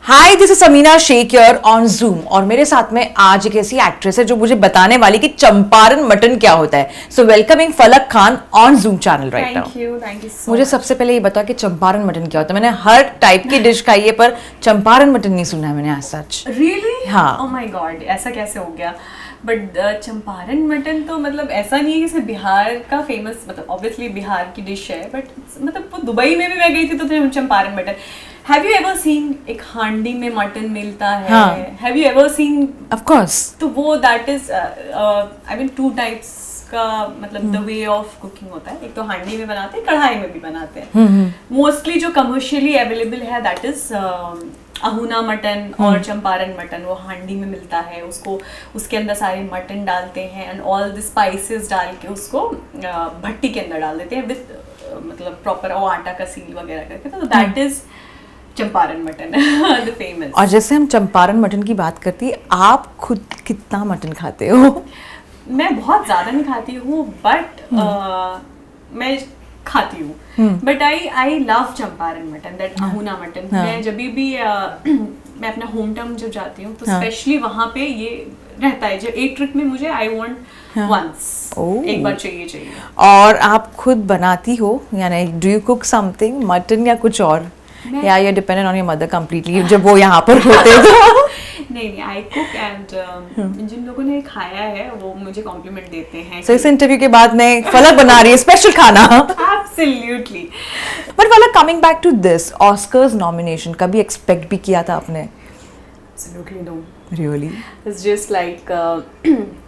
Hi, this is Samina Shaikh here on Zoom और मेरे साथ में आज एक ऐसी एक्ट्रेस है जो मुझे बताने वाली कि चंपारण मटन क्या होता है। सो वेलकमिंग फलक Khan on zoom channel right now. Thank you so मुझे सबसे पहले ये बताओ कि चंपारण मटन क्या होता है। मैंने हर टाइप की डिश खाई है पर चंपारण मटन नहीं सुना है मैंने आज सच। रियली हाँ। ओह माय गॉड, ऐसा कैसे हो गया? बट चंपारण मटन तो मतलब ऐसा नहीं है कि सिर्फ बिहार का फेमस, मतलब ऑब्वियसली बिहार की डिश है, बट मतलब वो दुबई में भी मैं गई थी तो Champaran mutton. Have you ever seen एक हांडी में मटन मिलता है? हाँ। Have you ever seen? Of course. तो वो that is I mean two types का, मतलब द वे ऑफ कुकिंग होता है। एक तो हांडी में बनाते हैं, कढ़ाई में भी बनाते हैं। मोस्टली जो कमर्शियली अवेलेबल है दैट इज अहुना मटन और चंपारण मटन। वो हांडी में मिलता है, उसको उसके अंदर सारे मटन डालते हैं एंड ऑल द स्पाइसेस डाल के उसको भट्टी के अंदर डाल देते हैं विद मतलब प्रॉपर वो आटा का सील वगैरह करके। तो that is Champaran mutton the famous. और जैसे हम चंपारण मटन की बात करती है, आप खुद कितना मटन खाते हो? मैं बहुत ज्यादा नहीं खाती हूँ बट मैं खाती हूँ। But I love Champaran mutton, that Ahuna mutton. मैं जब भी मैं अपना होम टाउन जब जाती हूँ तो स्पेशली वहाँ पे ये रहता है। जब एक ट्रिप में मुझे आई वांट वंस, एक बार चाहिए। और आप खुद बनाती हो यानी do you cook something mutton या कुछ और, या you dependent on your mother completely जब वो यहाँ पर होते हैं तो? नहीं, आई कुक एंड जिन लोगों ने खाया है वो मुझे कॉम्प्लीमेंट देते हैं। So, इस इंटरव्यू के बाद मैं फलक बना रही है स्पेशल खाना। Absolutely. But Falak, coming back to this Oscars nomination, कभी एक्सपेक्ट भी किया था आपने? Absolutely no. Really? It's just like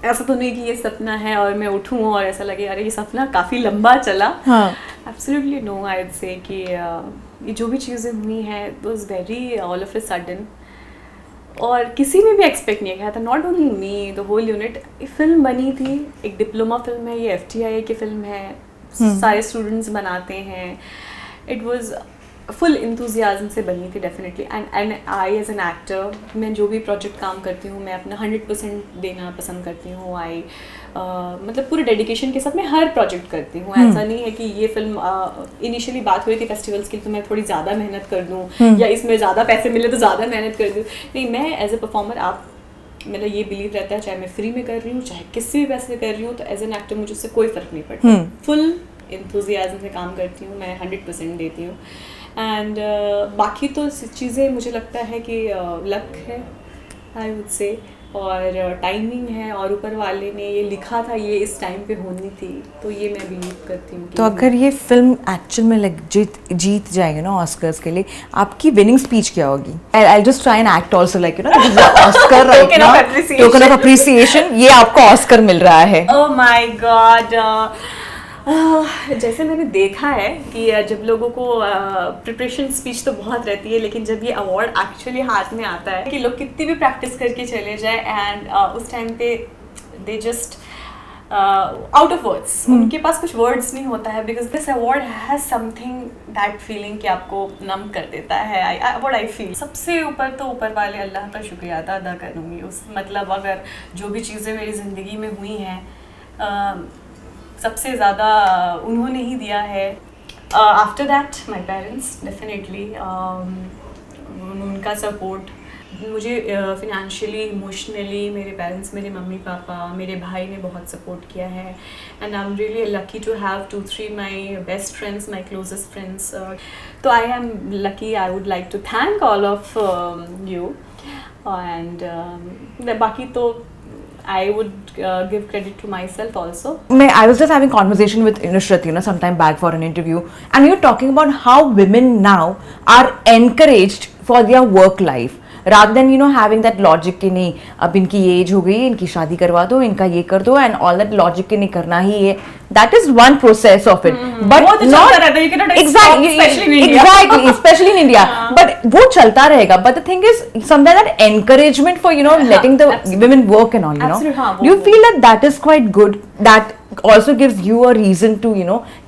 ऐसा तो नहीं कि ये सपना है और मैं उठूं और ऐसा लगे अरे ये सपना काफी लंबा चला। हाँ. Absolutely no, I'd say कि ये जो भी चीज़ें हुई हैं it was very all of a sudden और किसी ने भी एक्सपेक्ट नहीं किया था। Not only me, the whole unit. Film बनी थी, एक डिप्लोमा फिल्म है, ये FTIA की फिल्म है, सारे स्टूडेंट्स बनाते हैं। इट वाज फुल इंथुजियाज्म से बनी थी definitely. And I as an actor, मैं जो भी प्रोजेक्ट काम करती हूँ मैं अपना 100% देना पसंद करती हूँ। आई मतलब पूरे डेडिकेशन के साथ मैं हर प्रोजेक्ट करती हूँ। ऐसा नहीं है कि ये फिल्म इनिशियली बात हुई थी फेस्टिवल्स की तो मैं थोड़ी ज़्यादा मेहनत कर दूँ या इसमें ज़्यादा पैसे मिले तो ज़्यादा मेहनत कर दूँ। नहीं, मैं एज ए परफॉर्मर आप मेरा ये बिलीव रहता है, चाहे मैं फ्री में कर रही हूँ चाहे किसी भी पैसे कर रही हूँ, तो एज एन एक्टर मुझे उससे कोई फ़र्क नहीं पड़ता। फुल इंथुजियाज्म से काम करती हूँ मैं, 100% देती हूँ। एंड बाकी तो चीज़ें मुझे लगता है कि लक है आई वुड से, और टाइमिंग है, और ऊपर वाले ने ये लिखा था ये इस टाइम पे होनी थी, तो ये मैं बिलीव करती हूँ। तो अगर ये फिल्म एक्चुअल में जीत जाएगी ना ऑस्कर्स के लिए, आपकी विनिंग स्पीच क्या होगी? I'll just try and act also like Oscar right now, token of appreciation, ये आपको ऑस्कर मिल रहा है। ओह माय गॉड, जैसे मैंने देखा है कि जब लोगों को प्रिपरेशन स्पीच तो बहुत रहती है, लेकिन जब ये अवार्ड एक्चुअली हाथ में आता है कि लोग कितनी भी प्रैक्टिस करके चले जाए एंड उस टाइम पे they just out of words, उनके पास कुछ वर्ड्स नहीं होता है, because this award has something that feeling कि आपको नम कर देता है। व्हाट आई फील, सबसे ऊपर तो ऊपर वाले अल्लाह का शुक्रिया अदा करूँगी। उस मतलब अगर जो भी चीज़ें मेरी ज़िंदगी में हुई हैं सबसे ज़्यादा उन्होंने ही दिया है। After that my parents definitely, उनका सपोर्ट मुझे फिनेंशियली इमोशनली, मेरे पेरेंट्स, मेरे मम्मी पापा, मेरे भाई ने बहुत सपोर्ट किया है। And I am really lucky to have 2-3 my best friends, my closest friends. तो I am lucky, I would like to thank all of you. And बाकी तो I would give credit to myself also. I was just having conversation with Nusrat, sometime back for an interview, and we were talking about how women now are encouraged for their work life. Rather than having that logic कि नहीं अब इनकी as हो गई, इनकी शादी करवा दो, इनका ये कर दो, and all that logic कि नहीं करना ही है. That is one process of it, but not exactly, especially in India. But वो चलता रहेगा. But the thing is, sometimes that encouragement for letting the women work and all, do you feel that is quite good? That also gives you a reason to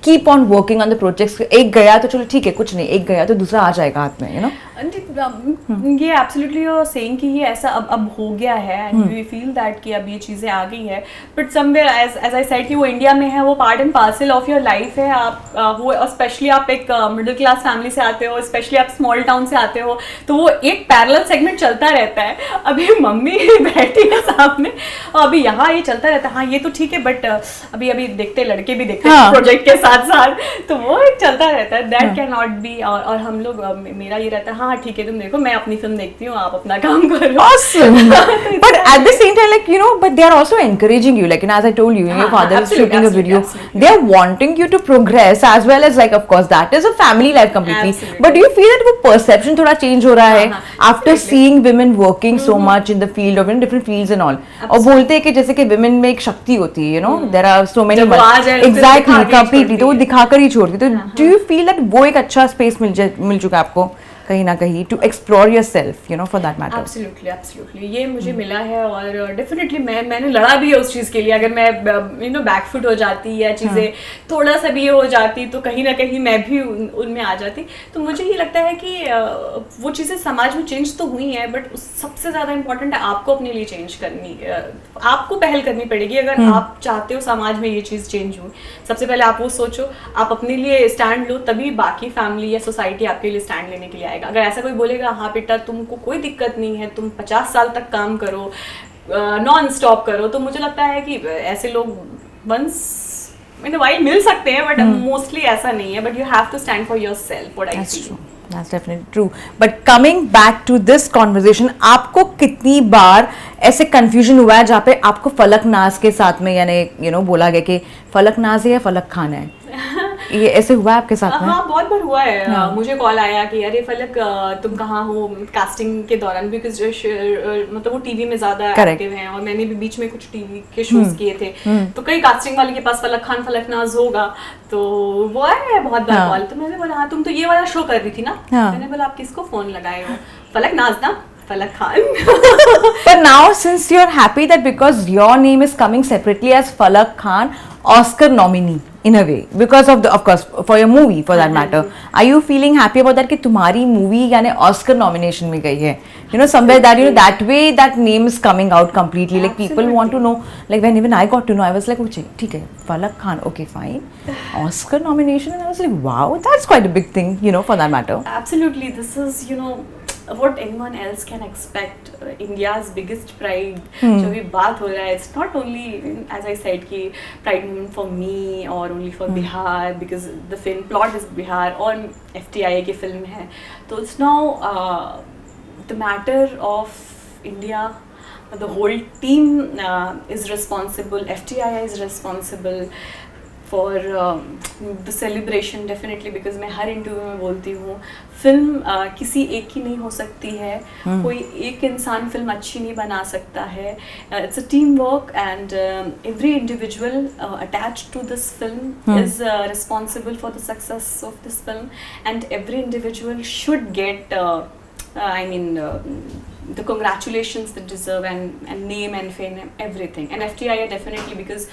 keep on working on the projects? एक गया तो चलो ठीक है, कुछ नहीं, एक गया तो दूसरा आ जाएगा हाथ में, यू नो. ये एब्सोल्युटली यू आर सेइंग कि ये ऐसा अब हो गया है एंड वी फील दैट कि अब ये चीज़ें आ गई है, but somewhere as I said कि वो इंडिया में है, वो part and parcel of your life है. आप वो स्पेशली आप एक मिडिल क्लास फैमिली से आते हो, स्पेशली आप स्मॉल टाउन से आते हो, तो वो एक पैरेलल सेगमेंट चलता रहता है. अभी मम्मी बैठी है सामने और अभी यहाँ ये चलता रहता है, हाँ ये तो ठीक है, बट अभी अभी देखते लड़के भी देखते हैं प्रोजेक्ट के साथ साथ, तो वो एक चलता रहता है. That can not be. और हम लोग मेरा ये रहता है, हाँ ठीक है तुम देखो, मैं अपनी फिल्म देखती हूँ, आप अपना काम करो. Awesome. But at the same time, like, you know, but they are also encouraging you. Like, and as I told you, your father is shooting a video. They are wanting you to progress as well as, like, of course, that is a family life completely. Absolutely. But do you feel that वो perception थोड़ा change हो रहा है after seeing women working so much in the field of different fields and all? और बोलते हैं कि जैसे कि women में एक शक्ति होती है, you know, there are so many. जब वो आ जाए, exactly, दिखा के ही completely. तो वो छोड़ती है. दिखाकर ही छोड़ती है. तो do you feel that वो एक अच्छा space मिल चुका है आपको कहीं ना कहीं to explore yourself, you know, for that matter? Absolutely. ये मुझे मिला है और डेफिनेटली मैंने लड़ा भी है उस चीज़ के लिए. अगर मैं यू नो बैकफुट हो जाती या चीज़ें थोड़ा सा भी ये हो जाती तो कहीं ना कहीं मैं भी उनमें आ जाती. तो मुझे ये लगता है कि वो चीज़ें समाज में चेंज तो हुई हैं, बट सबसे ज़्यादा इम्पोर्टेंट है आपको अपने लिए चेंज करनी, आपको पहल करनी पड़ेगी. अगर आप चाहते हो समाज में ये चीज़ चेंज हो, सबसे पहले आप वो सोचो, आप अपने लिए स्टैंड लो, तभी बाकी फैमिली या सोसाइटी आपके लिए स्टैंड लेने के लिए आएगा. अगर ऐसा कोई बोलेगा हाँ बेटा तुमको कोई दिक्कत नहीं है, तुम 50 साल तक काम करो, नॉन स्टॉप करो, तो मुझे लगता है कि ऐसे लोग वंस इन अ वाइल मिल सकते हैं, बट मोस्टली ऐसा नहीं है. But you have to stand for yourself. What I feel. That's definitely true. But coming back to this conversation, आपको कितनी बार ऐसे confusion हुआ है जहाँ पे आपको फलक नाज के साथ में यानी you know बोला गया कि फलक नाज है या फलक खान है? ये ऐसे हुआ है आपके साथ में? हाँ बहुत बार हुआ है. मुझे कॉल आया कि अरे फलक तुम कहाँ हो कास्टिंग के दौरान, बिकॉज मतलब वो टीवी में ज्यादा एक्टिव हैं और मैंने भी बीच में कुछ टीवी के शोज किए थे, तो कई कास्टिंग वाले के पास फलक खान फलक नाज होगा, तो वो है बहुत बार कॉल. तो मैंने बोला हाँ तुम तो ये वाला शो कर रही थी ना. मैंने बोला आप किसको फोन लगाए हो? फलक नाज ना, फलक Khan. But now since you're happy that because your name is coming separately as Falak Khan, Oscar nominee in a way because of course for your movie for that matter, are you feeling happy about that कि तुम्हारी movie यानी Oscar nomination में गई है? You know somewhere that you know that way that name is coming out completely. Like people want to know. Like when even I got to know, I was like, okay, ठीक है, Falak Khan, okay fine, Oscar nomination, and I was like, wow, that's quite a big thing, you know, for that matter. Absolutely, this is you know what anyone else can expect. India's biggest pride. जो भी बात हो रहा है, it's not only as I said कि pride moment for me or only for Bihar because the film plot is Bihar और FTIA की film है, तो it's now the matter of India. The whole team is responsible. FTIA is responsible for the celebration definitely because मैं हर interview में बोलती हूँ film किसी एक की नहीं हो सकती है. कोई एक इंसान फिल्म अच्छी नहीं बना सकता है. It's a teamwork and every individual attached to this film is responsible for the success of this film, and every individual should get I mean the congratulations they deserve and name and fame and everything. And FTIA definitely because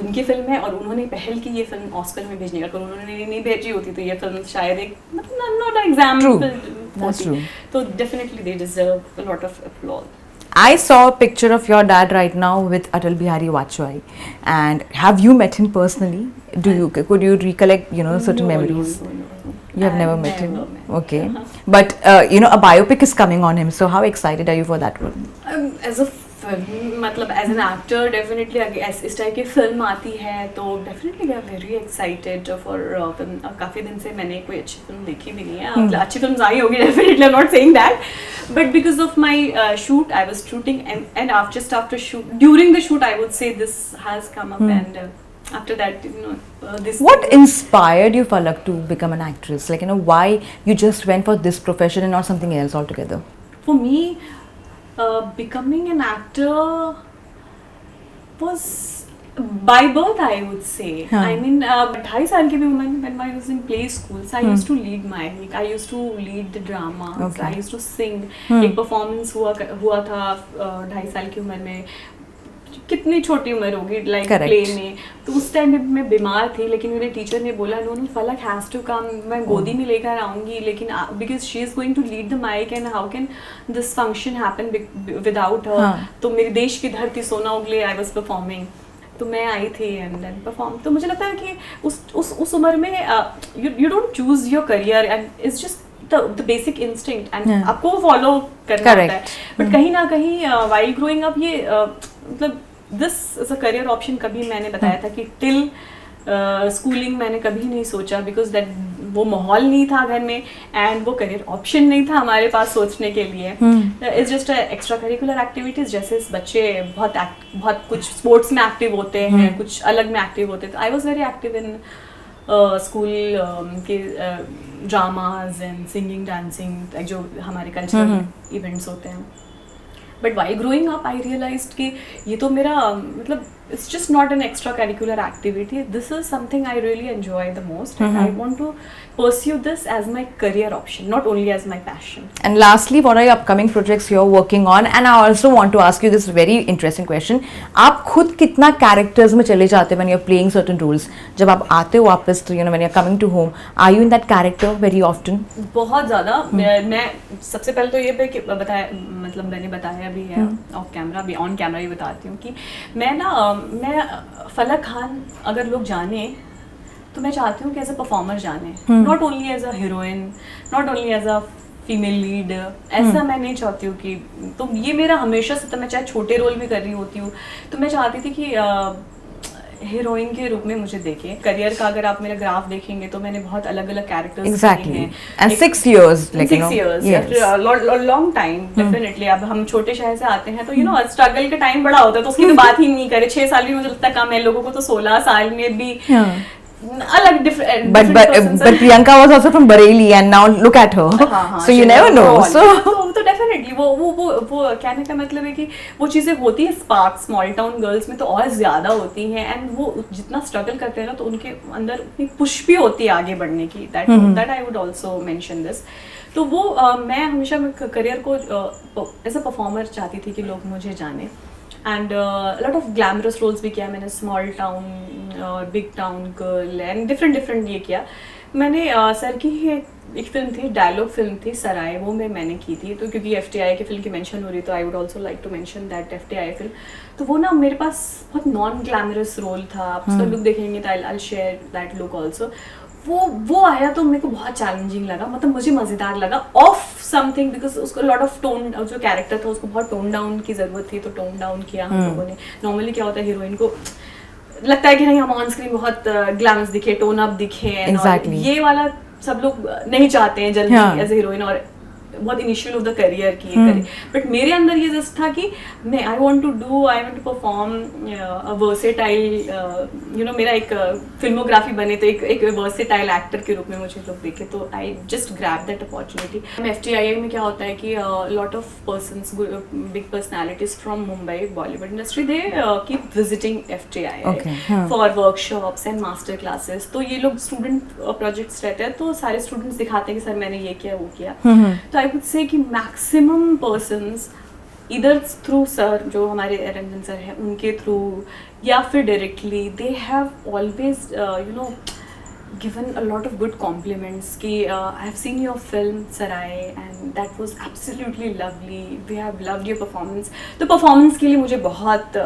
उनकी film है और उन्होंने पहल की ये film Oscar में भेजने का. अगर उन्होंने नहीं भेजी होती तो ये फिल्म शायद एक मतलब not an example होती. तो definitely they deserve a lot of applause. I saw a picture of your dad right now with Atal Bihari Vajpayee, and have you met him personally? Could you recollect certain memories? No. You have never met him? Met. Okay. But a biopic is coming on him, so how excited are you for that one? As a film, मतलब as an actor definitely इस type की film आती है तो definitely we are very excited for काफ़ी दिन से मैंने कोई अच्छी फिल्म देखी भी नहीं है. अच्छी फिल्म आई होगी definitely, I'm not saying that, but because of my shoot I was shooting and just after shoot, during the shoot I would say this has come up and after that this. What inspired you, Falak, to become an actress? Like why you just went for this profession and not something else altogether? For me, becoming an actor was by birth, I would say. I mean 2.5 साल की भी when I was in play school, so I used to lead I used to lead the drama. Okay. I used to sing. एक performance हुआ था 2.5 साल की उम्र में. कितनी छोटी उम्र होगी लाइक Correct. प्ले में, तो उस टाइम में मैं बीमार थी, लेकिन मेरे टीचर ने बोला no no Falak has to come, मैं गोदी में लेकर आऊँगी, लेकिन because she is going to lead the mic and how can this function happen without her. हाँ. तो मेरे देश की धरती सोना उगले आई वॉज परफॉर्मिंग, तो मैं आई थी एंड देन परफॉर्म. तो मुझे लगता है कि उस उम्र में you don't choose your career and it's just the basic instinct and Yeah. आपको वो फॉलो करना होता है. Correct. बट कहीं ना कहीं वाइल ग्रोइंग अप ये मतलब this is a career option कभी मैंने बताया था कि टिल स्कूलिंग मैंने कभी नहीं सोचा, बिकॉज दैट वो माहौल नहीं था घर में एंड वो करियर ऑप्शन नहीं था हमारे पास सोचने के लिए. It's just extra curricular activities, जैसे बच्चे बहुत कुछ स्पोर्ट्स में एक्टिव होते हैं, कुछ अलग में एक्टिव होते हैं. तो I was very active in school के ड्रामाज एंड सिंगिंग डांसिंग, जो हमारे कल्चरल इवेंट्स होते हैं. But why growing up I realized कि ये तो मेरा मतलब it's just not an extracurricular activity. This is something I really enjoy the most, and I want to pursue this as my career option, not only as my passion. And lastly, what are your upcoming projects you're working on? And I also want to ask you this very interesting question. आप खुद कितना characters में चले जाते हैं when you're playing certain roles? जब आप आते हो वापस तो when you're coming to home, are you in that character very often? बहुत ज़्यादा. मैं सबसे पहले तो ये बताया, मतलब मैंने बताया भी है ऑफ कैमरा भी, ऑन कैमरा भी बताती हूँ कि मैं फलक खान अगर लोग जाने तो मैं चाहती हूँ कि एज अ परफॉर्मर जाने, not only as a heroine, not only as a female lead. ऐसा मैं नहीं चाहती हूँ कि, तो ये मेरा हमेशा से, तो मैं चाहे छोटे रोल भी कर रही होती हूँ तो मैं चाहती थी कि हीरोइन के रूप में मुझे देखें. करियर का अगर आप मेरा ग्राफ देखेंगे तो मैंने बहुत अलग अलग कैरेक्टर्स Exactly. हैं. And 6 years, like 6 years, long time definitely. अब हम छोटे शहर से आते हैं तो स्ट्रगल का टाइम बड़ा होता है, तो उसकी तो बात ही नहीं करे. 6 साल भी मुझे लगता है कम है, लोगों को तो 16 साल में भी अलग different But Priyanka was also from Bareilly and now look at her. So you never know. तो डेफिनेटली वो कहने का मतलब है कि वो चीज़ें होती है स्पार्क स्मॉल टाउन गर्ल्स में तो और ज़्यादा होती हैं, एंड वो जितना स्ट्रगल करते हैं ना तो उनके अंदर उतनी पुश भी होती है आगे बढ़ने की. That I would also mention this. तो वो मैं हमेशा करियर को एज अ परफॉर्मर चाहती थी कि लोग मुझे जाने. And lot of glamorous roles भी किया मैंने, स्मॉल टाउन और big town girl and different ये किया मैंने. सर की ही एक फिल्म थी, डायलॉग फिल्म थी सराय, वो मैंने की थी. तो क्योंकि FTI की फिल्म की मेंशन हो रही तो I would also like to mention that FTI film. तो वो ना मेरे पास बहुत नॉन ग्लैमरस रोल था. आप उसका लुक देखेंगे तो I share that look also. वो आया तो मेरे को बहुत चैलेंजिंग लगा, मतलब मुझे मज़ेदार लगा ऑफ समथिंग, बिकॉज उसको लॉट ऑफ टोन, जो कैरेक्टर था उसको बहुत टोन डाउन की ज़रूरत थी, तो टोन डाउन किया हम लोगों ने. नॉर्मली क्या होता है, हीरोइन को लगता है कि नहीं हम ऑन स्क्रीन बहुत ग्लैमरस दिखे, टोन अप दिखे. Exactly. ये वाला सब लोग नहीं चाहते हैं जल्दी एज ए हीरोइन, और बहुत इनिशियल ऑफ द करियर की. बट मेरे अंदर ये जस्ट था कि मैं I want to perform a versatile, मेरा एक फिल्मोग्राफी बने तो एक वर्सेटाइल एक्टर के रूप में मुझे लोग देखे. तो I just grab that opportunity. FTII में क्या होता है कि lot of persons, big personalities from Mumbai Bollywood industry, they keep visiting FTII for workshops and master classes. तो ये लोग स्टूडेंट प्रोजेक्ट्स रहते हैं, तो सारे स्टूडेंट्स दिखाते हैं कि सर मैंने ये किया वो किया. तो I would say कि maximum persons either through sir जो हमारे रंजन सर हैं उनके थ्रू या फिर directly, they have always given a lot of good compliments कि I have seen your film Sarai and that was absolutely lovely, we have loved your performance. तो performance के लिए मुझे बहुत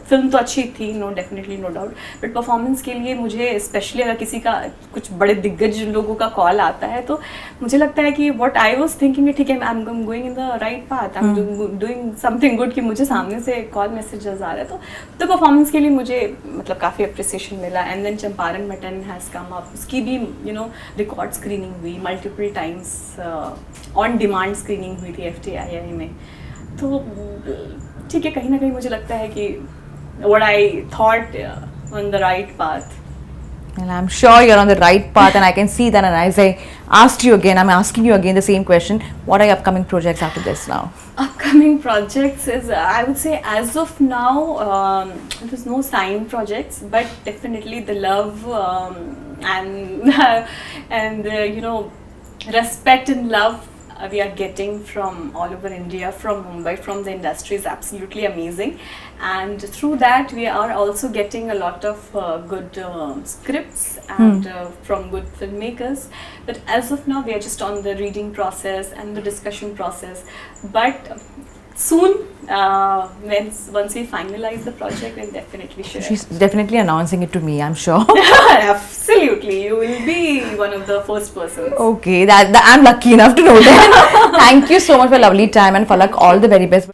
फिल्म तो अच्छी थी, definitely no doubt, but performance के लिए मुझे especially अगर किसी का कुछ बड़े दिग्गज लोगों का कॉल आता है तो मुझे लगता है कि what I was thinking ठीक है, I'm going in the right path, I'm doing something good, कि मुझे सामने से कॉल मैसेजेस आ रहे हैं. तो परफॉर्मेंस के लिए मुझे मतलब काफ़ी अप्रिसिएशन मिला. And then Champaran mutton has come up, उसकी भी रिकॉर्ड स्क्रीनिंग हुई multiple times, on demand screening हुई थी FTII में. तो ठीक है, कहीं ना कहीं मुझे लगता है कि what I thought on the right path. Well, I'm sure you're on the right path and I can see that, and as I asked you again, I'm asking you again the same question. What are your upcoming projects after this now? Upcoming projects is, I would say as of now, there's no signed projects, but definitely the love and respect and love we are getting from all over India, from Mumbai, from the industry is absolutely amazing. And through that, we are also getting a lot of good scripts and from good filmmakers. But as of now, we are just on the reading process and the discussion process. But soon, once we finalize the project, we'll definitely share. She's definitely announcing it to me, I'm sure. Absolutely, you will be one of the first persons. Okay, that I'm lucky enough to know that. Thank you so much for a lovely time, and Falak, all the very best.